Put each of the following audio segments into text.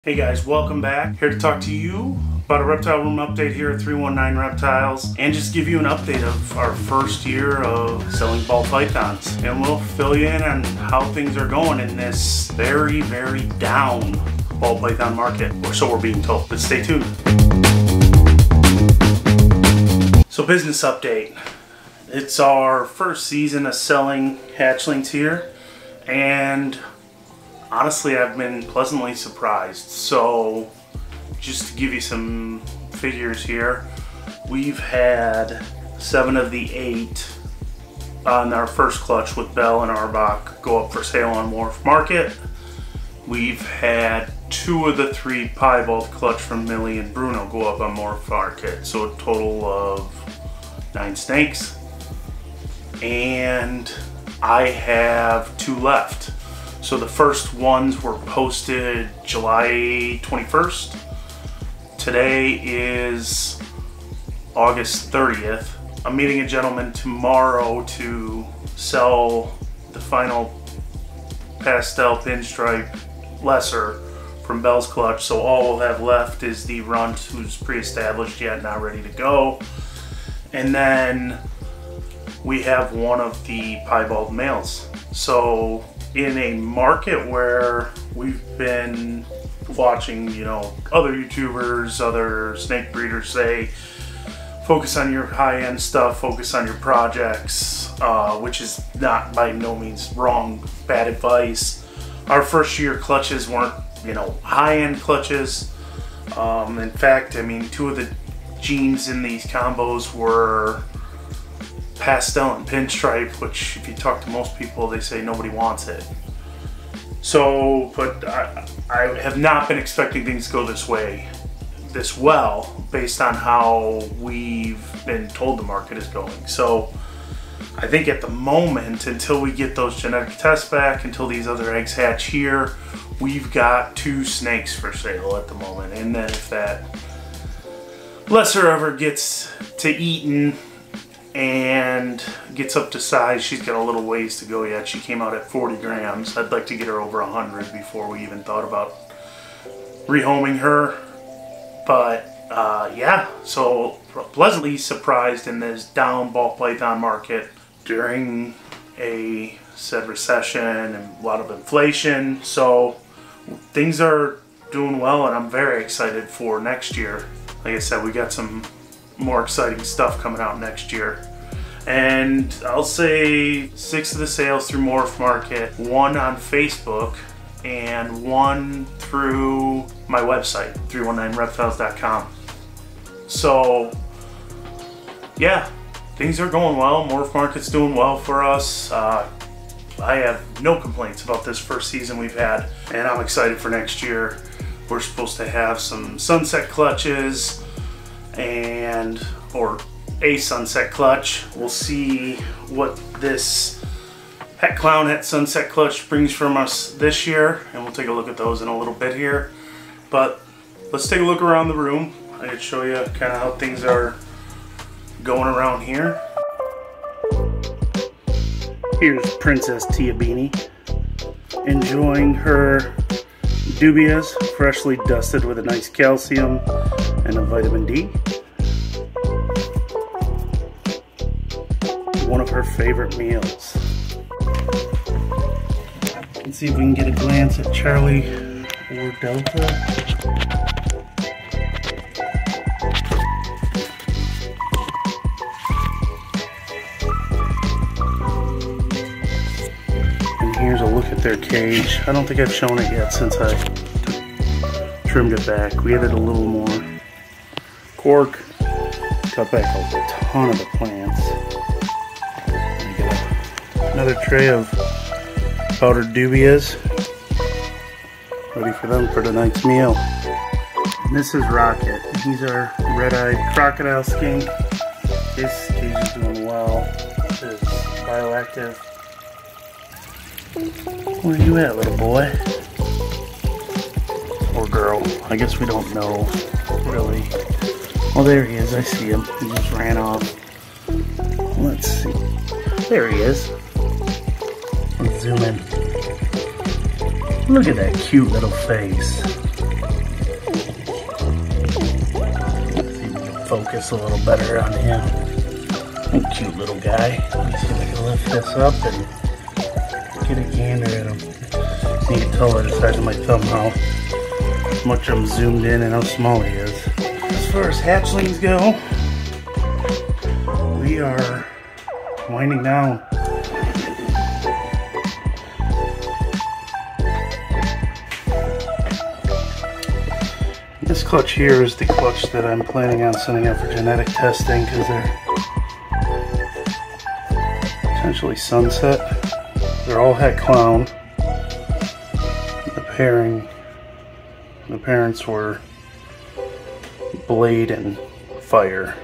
Hey guys, welcome back. Here to talk to you about a reptile room update here at 319 Reptiles and just give you an update of our first year of selling ball pythons. And we'll fill you in on how things are going in this very, very down ball python market, or so we're being told. But stay tuned. So business update. It's our first season of selling hatchlings here, and honestly, I've been pleasantly surprised. So, just to give you some figures here, we've had 7 of the 8 on our first clutch with Bell and Arbok go up for sale on Wharf Market. We've had 2 of the 3 piebald clutch from Millie and Bruno go up on Wharf Market. So a total of 9 snakes. And I have 2 left. So the first ones were posted July 21st. Today is August 30th. I'm meeting a gentleman tomorrow to sell the final pastel pinstripe lesser from Bell's Clutch. So all we'll have left is the runt, who's pre-established yet, not ready to go. And then we have 1 of the piebald males. So in a market where we've been watching, other YouTubers, other snake breeders say, focus on your high-end stuff, focus on your projects, which is not by no means wrong, bad advice. Our first year clutches weren't, high-end clutches. In fact, 2 of the genes in these combos were pastel and pinstripe, which if you talk to most people, they say nobody wants it. So, but I have not been expecting things to go this well, based on how we've been told the market is going. So I think at the moment, until we get those genetic tests back, until these other eggs hatch here, we've got 2 snakes for sale at the moment. And then if that lesser ever gets to eating and gets up to size, she's got a little ways to go yet. She came out at 40 grams. I'd like to get her over 100 before we even thought about rehoming her. But yeah, so pleasantly surprised in this down ball python market during a said recession and a lot of inflation. So things are doing well, and I'm very excited for next year. Like I said, we got some more exciting stuff coming out next year. And I'll say 6 of the sales through Morph Market, 1 on Facebook, and 1 through my website, 319reptiles.com. So yeah, things are going well. Morph Market's doing well for us. I have no complaints about this first season we've had, and I'm excited for next year. We're supposed to have some sunset clutches or a sunset clutch. We'll see what this Het Clown Het Sunset clutch brings from us this year, and we'll take a look at those in a little bit here. But let's take a look around the room. I can show you kind of how things are going around here. Here's Princess Tia Beanie enjoying her dubias, freshly dusted with a nice calcium and a vitamin D. One of her favorite meals. Let's see if we can get a glance at Charlie or Delta. And here's a look at their cage. I don't think I've shown it yet since I trimmed it back. We added a little more cork, cut back a ton of the plants. Another tray of powdered dubias, ready for them for tonight's meal. And this is Rocket. He's our red-eyed crocodile skink. His cage is doing well. This is bioactive. Where you at, little boy? Or girl? I guess we don't know, really. Oh, there he is. I see him. He just ran off. Let's see. There he is. Let's zoom in. Look at that cute little face. focus a little better on him. Oh, cute little guy. Let me see if I can lift this up and get a gander at him. You can tell by the size of my thumb how much I'm zoomed in and how small he is. As far as hatchlings go, we are winding down. This clutch here is the clutch that I'm planning on sending out for genetic testing because they're potentially sunset. They're all het clown. The parents were blade and fire.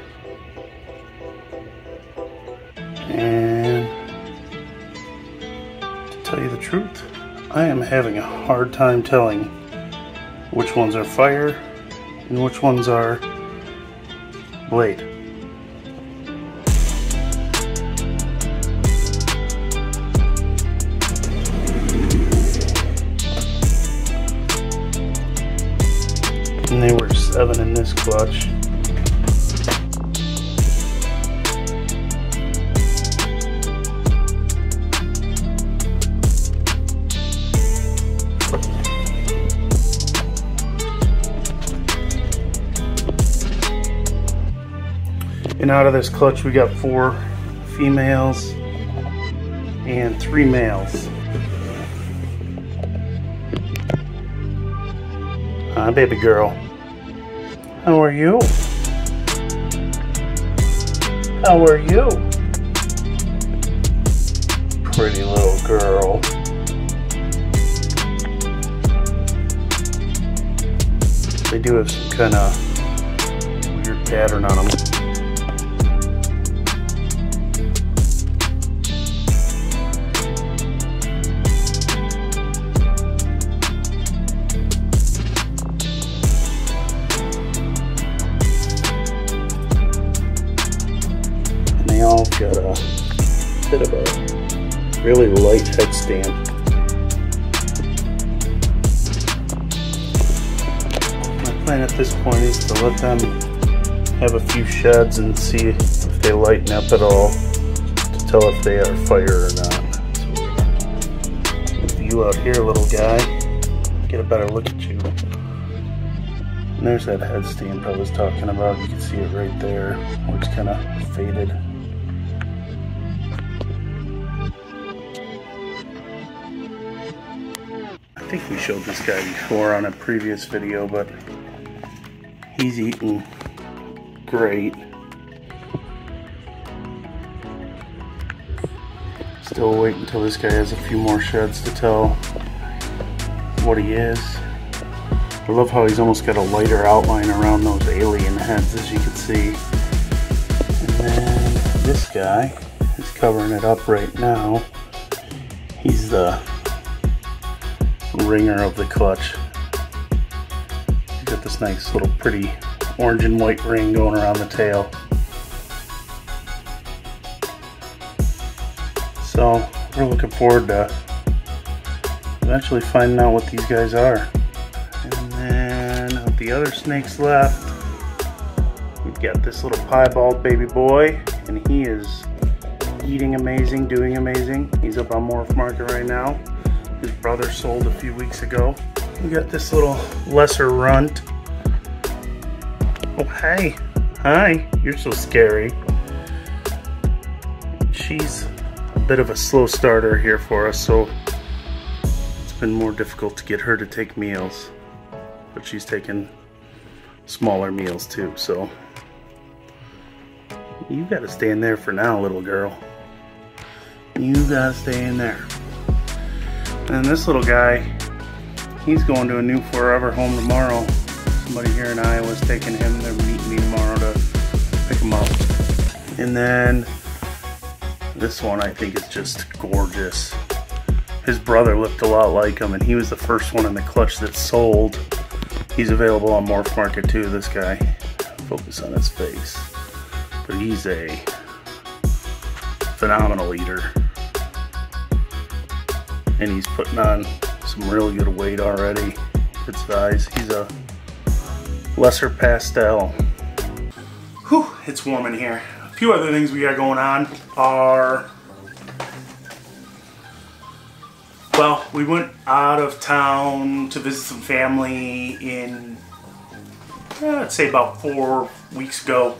And to tell you the truth, I am having a hard time telling which ones are fire and which ones are blade. And they were 7 in this clutch. And out of this clutch we got 4 females and 3 males. Hi, baby girl. How are you? How are you? Pretty little girl. They do have some kind of weird pattern on them. They all got a bit of a really light headstand. My plan at this point is to let them have a few sheds and see if they lighten up at all to tell if they are fire or not. So with you out here, little guy, get a better look at you. And there's that headstand I was talking about. You can see it right there, where it's kind of faded. I think we showed this guy before on a previous video, but he's eating great. Still waiting until this guy has a few more sheds to tell what he is. I love how he's almost got a lighter outline around those alien heads, as you can see. And then this guy is covering it up right now. He's the ringer of the clutch. He's got this nice little pretty orange and white ring going around the tail. So we're looking forward to eventually finding out what these guys are. And then of the other snakes left, we've got this little piebald baby boy, and he is eating amazing, doing amazing. He's up on Morph Market right now. His brother sold a few weeks ago. We got this little lesser runt. Oh, hey. Hi. You're so scary. She's a bit of a slow starter here for us, so it's been more difficult to get her to take meals. But she's taking smaller meals too, so you gotta stay in there for now, little girl. You gotta stay in there. And this little guy, he's going to a new forever home tomorrow. Somebody here in Iowa is taking him. They're meeting me tomorrow to pick him up. And then this one I think is just gorgeous. His brother looked a lot like him, and he was the first one in the clutch that sold. He's available on Morph Market too, this guy. Focus on his face. But he's a phenomenal eater. And he's putting on some really good weight already. Good size. He's a lesser pastel. Whew, it's warm in here. A few other things we got going on are, well, we went out of town to visit some family in, I'd say about 4 weeks ago.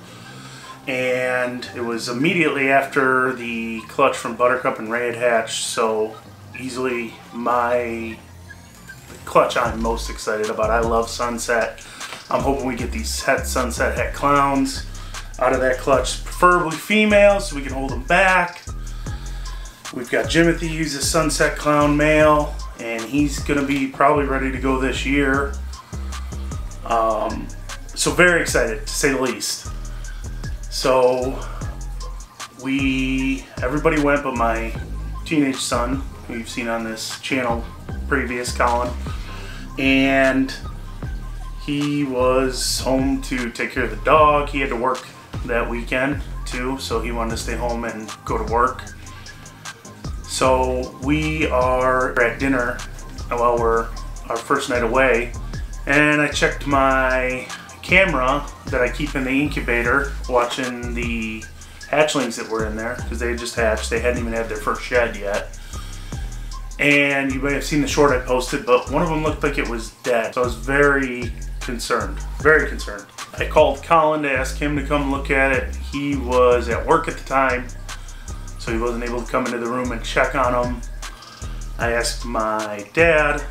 And it was immediately after the clutch from Buttercup and Ray had hatched, so easily my clutch I'm most excited about. I love Sunset. I'm hoping we get these Sunset Het Clowns out of that clutch, preferably female, so we can hold them back. We've got Jimothy, who's a Sunset Clown male, and he's going to be probably ready to go this year. So very excited, to say the least. So everybody went but my teenage son, who you've seen on this channel previous, Colin, and he was home to take care of the dog. He had to work that weekend too, so he wanted to stay home and go to work. So we are at dinner, well, we're our first night away, and I checked my camera that I keep in the incubator, watching the hatchlings that were in there, because they had just hatched. They hadn't even had their first shed yet. And you may have seen the short I posted, but one of them looked like it was dead. So I was very concerned, very concerned. I called Colin to ask him to come look at it. He was at work at the time, so he wasn't able to come into the room and check on them. I asked my dad,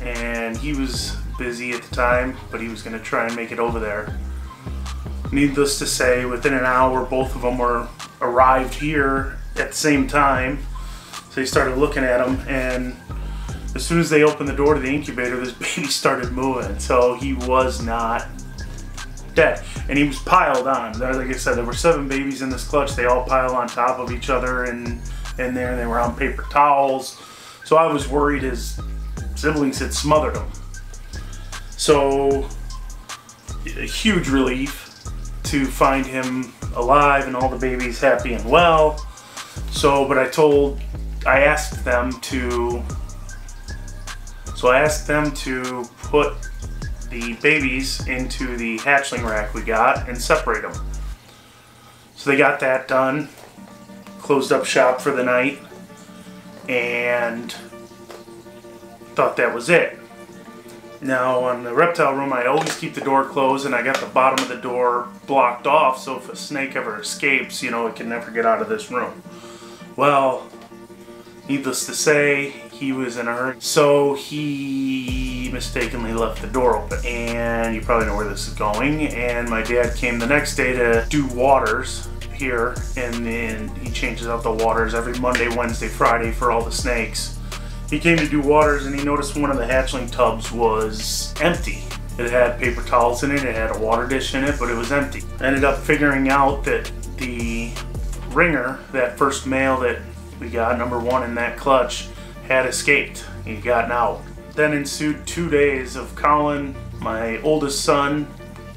and he was busy at the time, but he was going to try and make it over there. Needless to say, within an hour, both of them arrived here at the same time. So he started looking at them, and as soon as they opened the door to the incubator, this baby started moving. So he was not dead, and he was piled on. Like I said, there were 7 babies in this clutch. They all pile on top of each other in there, and they were on paper towels. So I was worried his siblings had smothered him. So a huge relief to find him alive and all the babies happy and well. So, but I asked them to put the babies into the hatchling rack we got and separate them. So they got that done, closed up shop for the night, and thought that was it. Now on the reptile room, I always keep the door closed, and I got the bottom of the door blocked off, so if a snake ever escapes, you know, it can never get out of this room. Well, needless to say, he was in a hurry, so he mistakenly left the door open. And you probably know where this is going. And my dad came the next day to do waters here, and then he changes out the waters every Monday, Wednesday, Friday for all the snakes. He came to do waters, and he noticed one of the hatchling tubs was empty. It had paper towels in it, it had a water dish in it, but it was empty. I ended up figuring out that the ringer, that first male that we got, number 1 in that clutch, had escaped. He'd gotten out. Then ensued 2 days of Colin, my oldest son,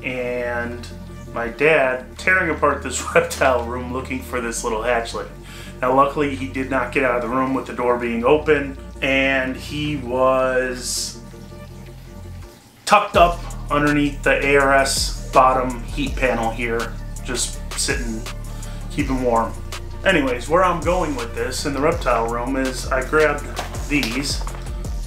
and my dad tearing apart this reptile room looking for this little hatchling. Now luckily he did not get out of the room with the door being open, and he was tucked up underneath the ARS bottom heat panel here, just sitting, keeping warm. Anyways, where I'm going with this in the reptile room is I grabbed these,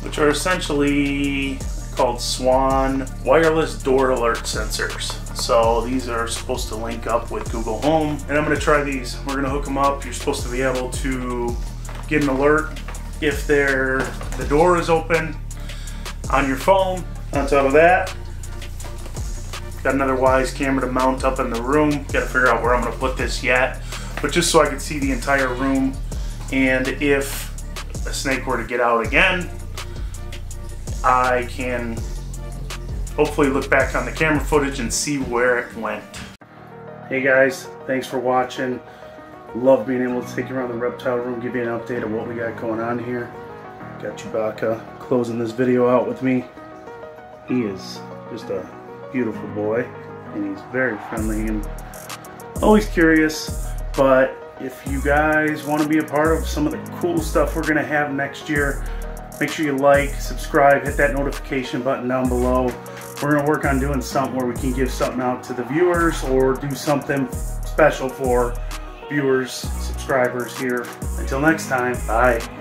which are essentially called Swan wireless door alert sensors. So these are supposed to link up with Google Home, and I'm going to try these. We're going to hook them up. You're supposed to be able to get an alert if the door is open on your phone. On top of that, got another Wise camera to mount up in the room. Got to figure out where I'm going to put this yet, but just so I can see the entire room, and if a snake were to get out again, I can hopefully look back on the camera footage and see where it went. Hey guys, thanks for watching. Love being able to take you around the reptile room, give you an update of what we got going on here. Got Chewbacca closing this video out with me. He is just a beautiful boy, and he's very friendly and always curious. But if you guys want to be a part of some of the cool stuff we're going to have next year, make sure you like, subscribe, hit that notification button down below. we're going to work on doing something where we can give something out to the viewers or do something special for viewers, subscribers here. Until next time, bye.